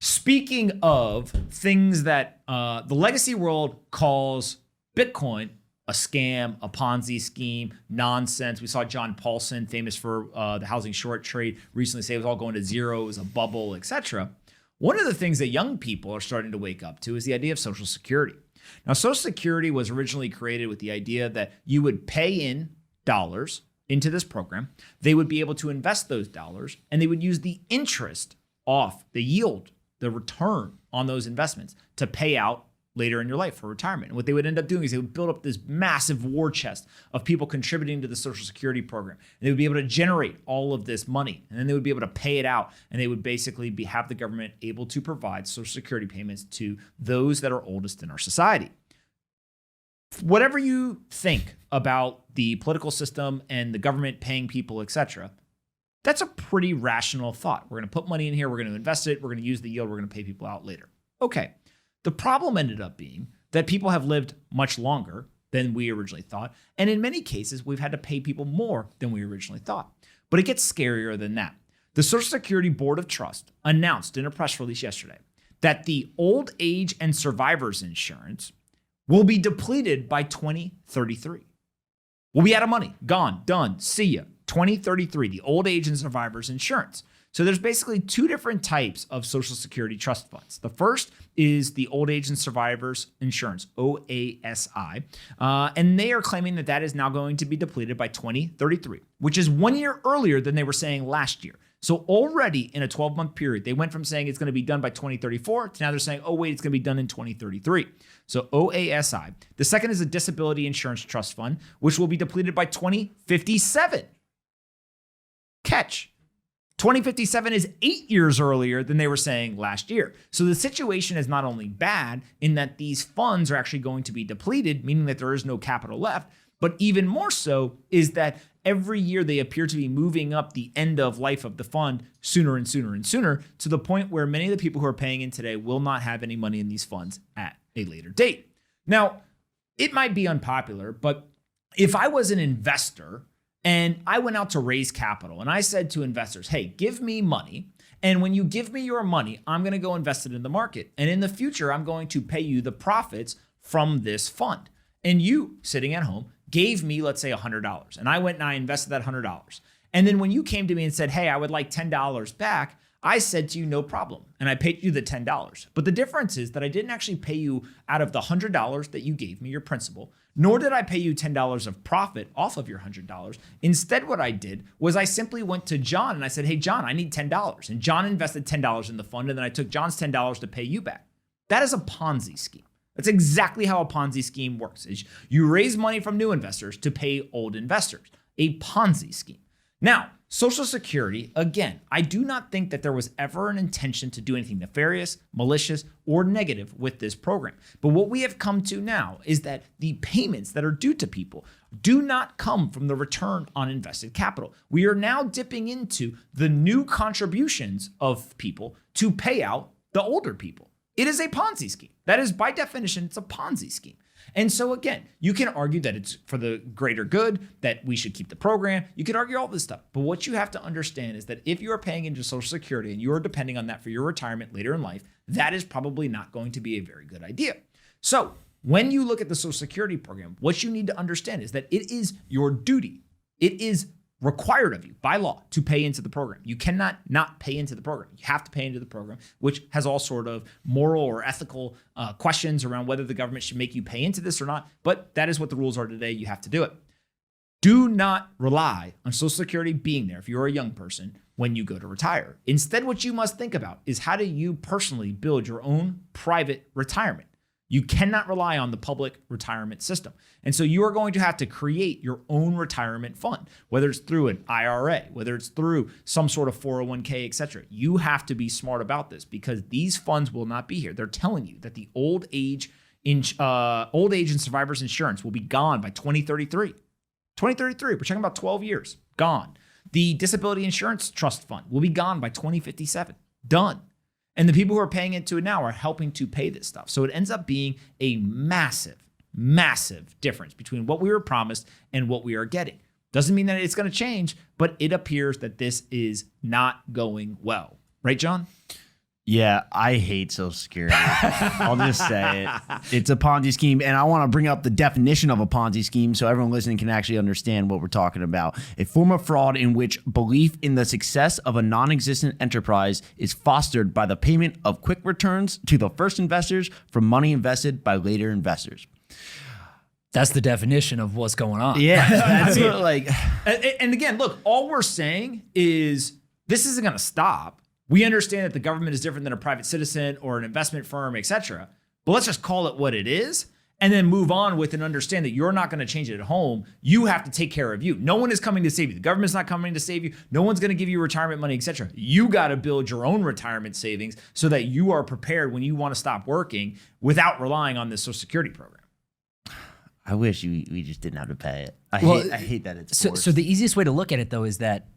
Speaking of things that the legacy world calls Bitcoin a scam, a Ponzi scheme, nonsense. We saw John Paulson, famous for the housing short trade, recently say it was all going to zero, it was a bubble, etc. One of the things that young people are starting to wake up to is the idea of Social Security. Now, Social Security was originally created with the idea that you would pay in dollars into this program. They would be able to invest those dollars, and they would use the interest off the yield, the return on those investments to pay out later in your life for retirement. And what they would end up doing is they would build up this massive war chest of people contributing to the Social Security program. And they would be able to generate all of this money, and then they would be able to pay it out. And they would basically have the government able to provide Social Security payments to those that are oldest in our society. Whatever you think about the political system and the government paying people, etc., that's a pretty rational thought. We're going to put money in here, we're going to invest it, we're going to use the yield, we're going to pay people out later. Okay. The problem ended up being that people have lived much longer than we originally thought. And in many cases, we've had to pay people more than we originally thought. But it gets scarier than that. The Social Security Board of Trust announced in a press release yesterday that the old age and survivors insurance will be depleted by 2033. We'll be out of money, gone, done, see ya. 2033, the old age and survivors insurance. So there's basically two different types of Social Security trust funds. The first is the Old Age and Survivors Insurance, OASI, and they are claiming that that is now going to be depleted by 2033, which is 1 year earlier than they were saying last year. So already in a 12-month period, they went from saying it's going to be done by 2034 to now they're saying, oh, wait, it's going to be done in 2033. So OASI. The second is a Disability Insurance Trust Fund, which will be depleted by 2057. Catch. 2057 is 8 years earlier than they were saying last year. So the situation is not only bad in that these funds are actually going to be depleted, meaning that there is no capital left, but even more so is that every year they appear to be moving up the end of life of the fund sooner and sooner and sooner, to the point where many of the people who are paying in today will not have any money in these funds at a later date. Now, it might be unpopular, but if I was an investor and I went out to raise capital and I said to investors, hey, give me money. And when you give me your money, I'm going to go invest it in the market. And in the future, I'm going to pay you the profits from this fund. And you, sitting at home, gave me, let's say, $100. And I went and I invested that $100. And then when you came to me and said, hey, I would like $10 back, I said to you, no problem. And I paid you the $10. But the difference is that I didn't actually pay you out of the $100 that you gave me, your principal, nor did I pay you $10 of profit off of your $100. Instead, what I did was I simply went to John and I said, hey, John, I need $10. And John invested $10 in the fund, and then I took John's $10 to pay you back. That is a Ponzi scheme. That's exactly how a Ponzi scheme works. Is you raise money from new investors to pay old investors. A Ponzi scheme. Now, Social Security, again, I do not think that there was ever an intention to do anything nefarious, malicious, or negative with this program. But what we have come to now is that the payments that are due to people do not come from the return on invested capital. We are now dipping into the new contributions of people to pay out the older people. It is a Ponzi scheme. That is, by definition, it's a Ponzi scheme. And so again, you can argue that it's for the greater good, that we should keep the program. You could argue all this stuff. But what you have to understand is that if you are paying into Social Security and you are depending on that for your retirement later in life, that is probably not going to be a very good idea. So when you look at the Social Security program, what you need to understand is that it is your duty. It is required of you by law to pay into the program. You cannot not pay into the program. You have to pay into the program, which has all sort of moral or ethical questions around whether the government should make you pay into this or not. But that is what the rules are today. You have to do it. Do not rely on Social Security being there if you're a young person when you go to retire. Instead, what you must think about is how do you personally build your own private retirement? You cannot rely on the public retirement system. And so you are going to have to create your own retirement fund, whether it's through an IRA, whether it's through some sort of 401k, et cetera. You have to be smart about this because these funds will not be here. They're telling you that the old age and survivors insurance will be gone by 2033. 2033, we're talking about 12 years, gone. The Disability Insurance Trust Fund will be gone by 2057, done. And the people who are paying into it now are helping to pay this stuff. So it ends up being a massive, massive difference between what we were promised and what we are getting. Doesn't mean that it's going to change, but it appears that this is not going well. Right, John? Yeah, I hate Social Security. I'll just say it. It's a Ponzi scheme, and I want to bring up the definition of a Ponzi scheme so everyone listening can actually understand what we're talking about. A form of fraud in which belief in the success of a non-existent enterprise is fostered by the payment of quick returns to the first investors from money invested by later investors. That's the definition of what's going on. Yeah, that's what, like. And again, look, all we're saying is this isn't going to stop. We understand that the government is different than a private citizen or an investment firm, et cetera. But let's just call it what it is and then move on with and understand that you're not going to change it at home. You have to take care of you. No one is coming to save you. The government's not coming to save you. No one's going to give you retirement money, et cetera. You got to build your own retirement savings so that you are prepared when you want to stop working without relying on this Social Security program. I wish we just didn't have to pay it. I hate that it's forced. So the easiest way to look at it, though, is that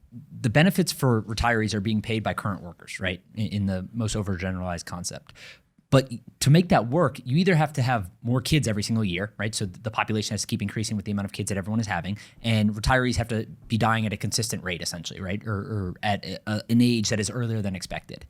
the benefits for retirees are being paid by current workers, right? In the most overgeneralized concept. But to make that work, you either have to have more kids every single year, right? So the population has to keep increasing with the amount of kids that everyone is having, and retirees have to be dying at a consistent rate, essentially, right? Or at an age that is earlier than expected.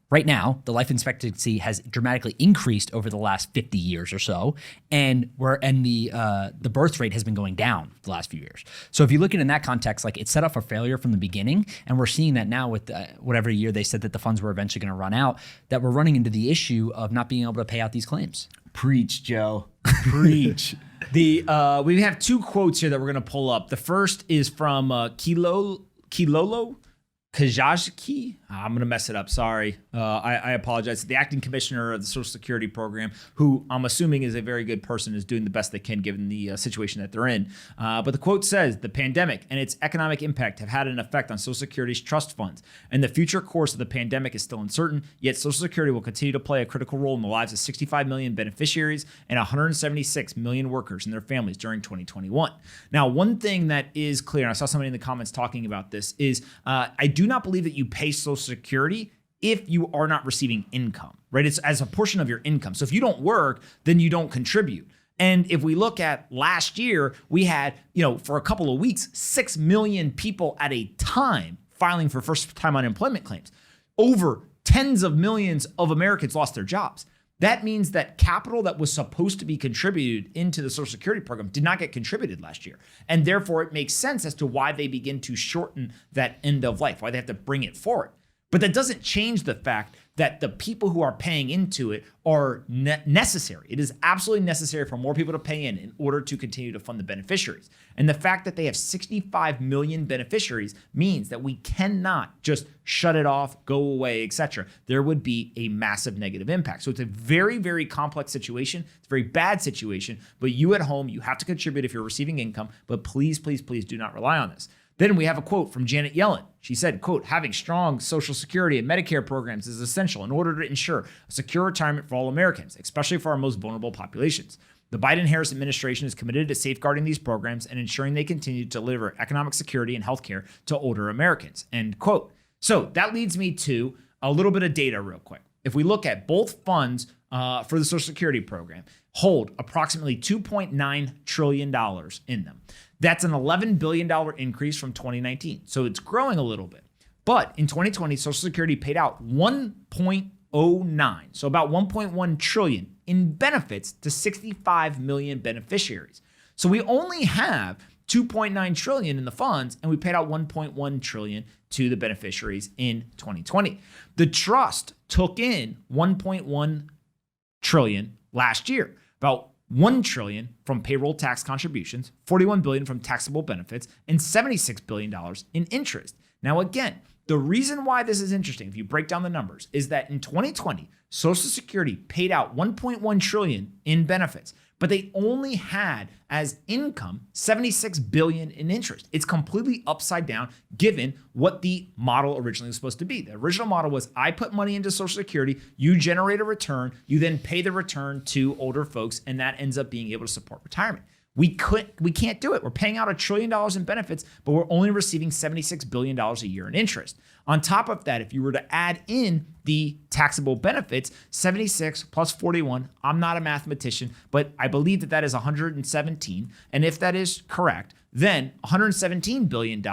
Right now, the life expectancy has dramatically increased over the last 50 years or so, and the birth rate has been going down the last few years. So if you look at it in that context, like it's set up for failure from the beginning, and we're seeing that now with whatever year they said that the funds were eventually going to run out, that we're running into the issue of not being able to pay out these claims. Preach, Joe. Preach. We have two quotes here that we're going to pull up. The first is from Kilolo Kajajki. I'm going to mess it up. Sorry. I apologize. The acting commissioner of the Social Security program, who I'm assuming is a very good person, is doing the best they can given the situation that they're in. But the quote says, the pandemic and its economic impact have had an effect on Social Security's trust funds, and the future course of the pandemic is still uncertain, yet Social Security will continue to play a critical role in the lives of 65 million beneficiaries and 176 million workers and their families during 2021. Now, one thing that is clear, and I saw somebody in the comments talking about this, is I do not believe that you pay Social Security if you are not receiving income, right? It's as a portion of your income. So if you don't work, then you don't contribute. And if we look at last year, we had, for a couple of weeks, 6 million people at a time filing for first-time unemployment claims. Over tens of millions of Americans lost their jobs. That means that capital that was supposed to be contributed into the Social Security program did not get contributed last year. And therefore, it makes sense as to why they begin to shorten that end of life, why they have to bring it forward. But that doesn't change the fact that the people who are paying into it are necessary. It is absolutely necessary for more people to pay in order to continue to fund the beneficiaries. And the fact that they have 65 million beneficiaries means that we cannot just shut it off, go away, etc. There would be a massive negative impact. So it's a very, very complex situation. It's a very bad situation. But you at home, you have to contribute if you're receiving income. But please, please, please do not rely on this. Then we have a quote from Janet Yellen. She said, quote, having strong Social Security and Medicare programs is essential in order to ensure a secure retirement for all Americans, especially for our most vulnerable populations. The Biden-Harris administration is committed to safeguarding these programs and ensuring they continue to deliver economic security and healthcare to older Americans, end quote. So that leads me to a little bit of data real quick. If we look at both funds for the Social Security program, hold approximately $2.9 trillion in them. That's an $11 billion increase from 2019. So it's growing a little bit. But in 2020, Social Security paid out 1.09, so about 1.1 trillion in benefits to 65 million beneficiaries. So we only have 2.9 trillion in the funds, and we paid out 1.1 trillion to the beneficiaries in 2020. The trust took in 1.1 trillion last year, about 1 trillion from payroll tax contributions, 41 billion from taxable benefits, and $76 billion in interest. Now, again, the reason why this is interesting, if you break down the numbers, is that in 2020, Social Security paid out 1.1 trillion in benefits, but they only had as income 76 billion in interest. It's completely upside down given what the model originally was supposed to be. The original model was I put money into Social Security, you generate a return, you then pay the return to older folks, and that ends up being able to support retirement. We can't do it. We're paying out $1 trillion in benefits, but we're only receiving $76 billion a year in interest. On top of that, if you were to add in the taxable benefits, 76 plus 41, I'm not a mathematician, but I believe that is 117. And if that is correct, then $117 billion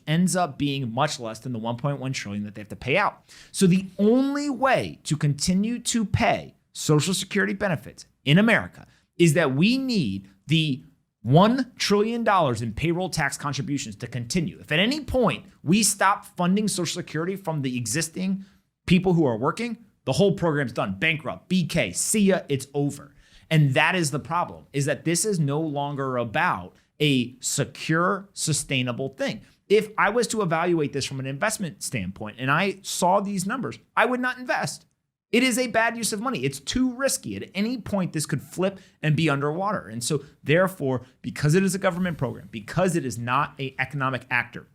ends up being much less than the $1.1 trillion that they have to pay out. So the only way to continue to pay Social Security benefits in America is that we need the $1 trillion in payroll tax contributions to continue. If at any point we stop funding Social Security from the existing people who are working, the whole program's done. Bankrupt, BK, see ya, it's over. And that is the problem, is that this is no longer about a secure, sustainable thing. If I was to evaluate this from an investment standpoint and I saw these numbers, I would not invest. It is a bad use of money. It's too risky. At any point, this could flip and be underwater. And so therefore, because it is a government program, because it is not an economic actor,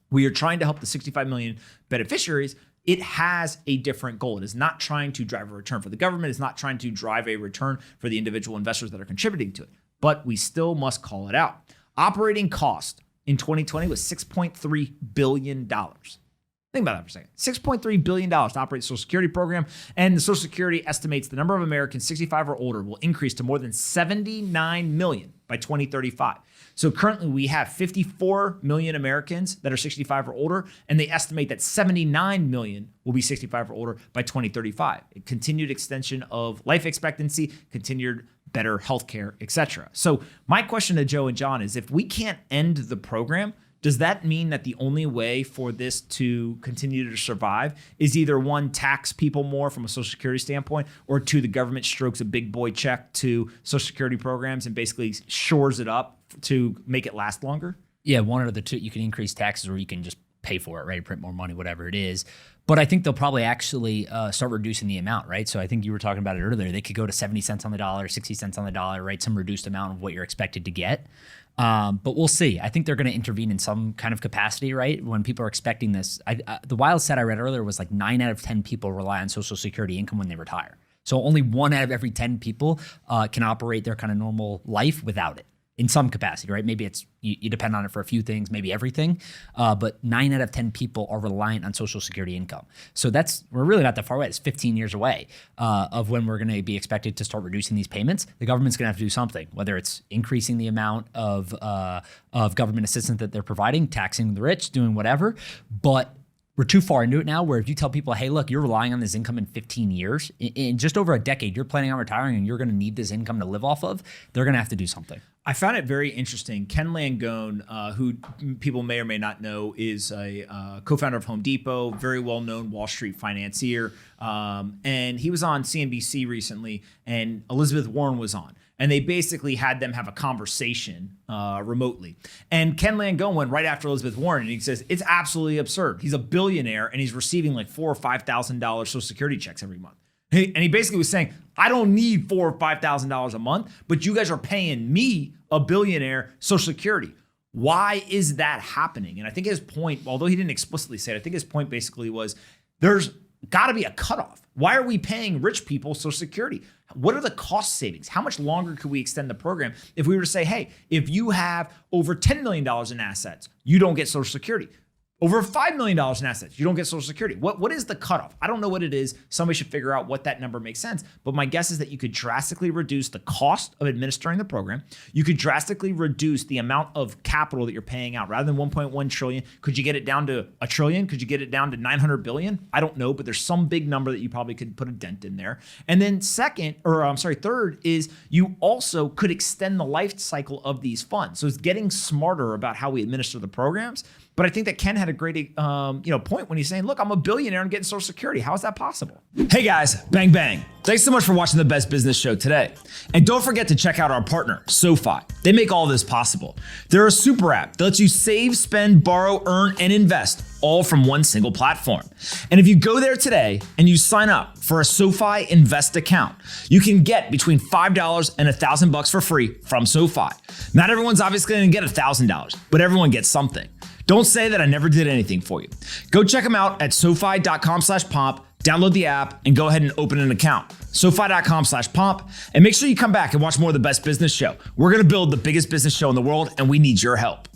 we are trying to help the 65 million beneficiaries. It has a different goal. It is not trying to drive a return for the government. It's not trying to drive a return for the individual investors that are contributing to it. But we still must call it out. Operating cost in 2020 was $6.3 billion. Think about that for a second. $6.3 billion to operate the Social Security program. And the Social Security estimates the number of Americans 65 or older will increase to more than 79 million by 2035. So currently we have 54 million Americans that are 65 or older, and they estimate that 79 million will be 65 or older by 2035. A continued extension of life expectancy, continued better healthcare, etc. So my question to Joe and John is, if we can't end the program, does that mean that the only way for this to continue to survive is either one, tax people more from a Social Security standpoint, or two, the government strokes a big boy check to Social Security programs and basically shores it up to make it last longer? Yeah, one or the two. You can increase taxes or you can just pay for it, right? Print more money, whatever it is. But I think they'll probably actually start reducing the amount, right? So I think you were talking about it earlier. They could go to 70 cents on the dollar, 60 cents on the dollar, right? Some reduced amount of what you're expected to get. But we'll see. I think they're going to intervene in some kind of capacity, right? When people are expecting this. The wild stat I read earlier was like 9 out of 10 people rely on Social Security income when they retire. So only 1 out of every 10 people can operate their kind of normal life without it in some capacity, right? Maybe it's you depend on it for a few things, maybe everything. But 9 out of 10 people are reliant on Social Security income. So we're really not that far away. It's 15 years away of when we're going to be expected to start reducing these payments. The government's going to have to do something, whether it's increasing the amount of government assistance that they're providing, taxing the rich, doing whatever. But we're too far into it now where if you tell people, hey, look, you're relying on this income in 15 years, in just over a decade, you're planning on retiring and you're going to need this income to live off of, they're going to have to do something. I found it very interesting. Ken Langone, who people may or may not know, is a co-founder of Home Depot, very well-known Wall Street financier. And he was on CNBC recently, and Elizabeth Warren was on. And they basically had them have a conversation remotely. And Ken Langone went right after Elizabeth Warren, and he says, it's absolutely absurd. He's a billionaire, and he's receiving like $4,000 or $5,000 Social Security checks every month. And he basically was saying, I don't need $4,000 or $5,000 a month, but you guys are paying me, a billionaire, Social Security. Why is that happening? And I think his point, although he didn't explicitly say it, I think his point basically was there's got to be a cutoff. Why are we paying rich people Social Security? What are the cost savings? How much longer could we extend the program if we were to say, hey, if you have over $10 million in assets, you don't get Social Security. Over $5 million in assets, you don't get Social Security. What is the cutoff? I don't know what it is. Somebody should figure out what that number makes sense. But my guess is that you could drastically reduce the cost of administering the program. You could drastically reduce the amount of capital that you're paying out. Rather than 1.1 trillion, could you get it down to $1 trillion? Could you get it down to 900 billion? I don't know, but there's some big number that you probably could put a dent in there. And then third is you also could extend the life cycle of these funds. So it's getting smarter about how we administer the programs. But I think that Ken had a great point when he's saying, look, I'm a billionaire and getting Social Security. How is that possible? Hey guys, bang, bang. Thanks so much for watching the Best Business Show today. And don't forget to check out our partner, SoFi. They make all this possible. They're a super app that lets you save, spend, borrow, earn, and invest all from one single platform. And if you go there today and you sign up for a SoFi Invest account, you can get between $5 and $1,000 for free from SoFi. Not everyone's obviously going to get $1,000, but everyone gets something. Don't say that I never did anything for you. Go check them out at SoFi.com/pomp. Download the app and go ahead and open an account. SoFi.com/pomp, and make sure you come back and watch more of the Best Business Show. We're going to build the biggest business show in the world, and we need your help.